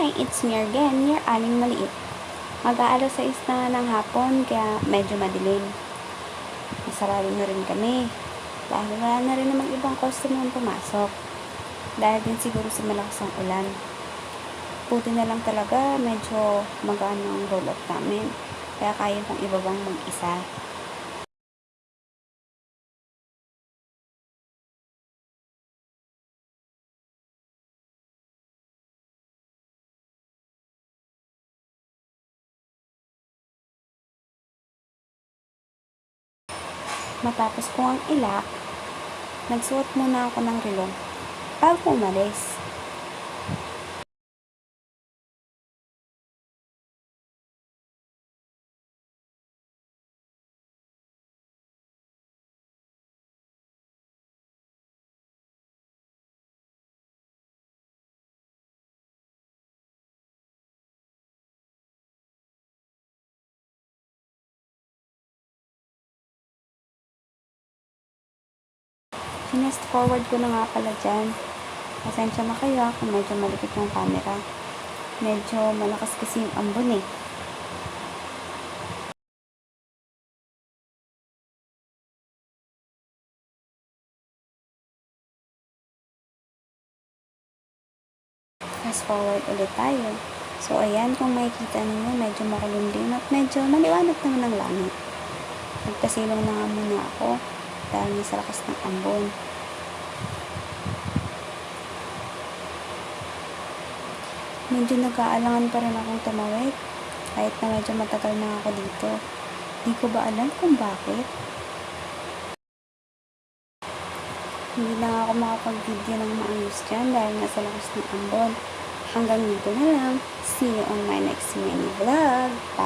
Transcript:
morning! It's me again, your aling maliit. Mag-aalas 6 na ng hapon, kaya medyo madilim. Masarado na rin kami. Dahil wala na rin namang ibang customer pumasok. Dahil din siguro sa malakas ang ulan. Buti na lang talaga, medyo magaan ang roll-up namin. Kaya kaya kong ibabang mag-isa. Matapos ko ang ilak, nagsuot muna ako ng relo bago umalis. Finest forward ko na nga pala dyan. Pasensya na kayo kung medyo malipit yung camera. Medyo malakas kasi yung ambon eh. Fast forward ulit tayo. So ayan, kung makikita ninyo, medyo makulimlim at medyo maliwanag naman ang langit. Nagpasilong na nga muna ako dahil sa lakas ng ambon. Medyo nag-aalangan pa rin akong tumawid kahit na medyo matagal na ako dito. Di ko ba alam kung bakit? Hindi na ako makapag-video ng maayos dyan dahil nasa lakas ng ambon. Hanggang dito na lang. See you on my next mini vlog. Bye!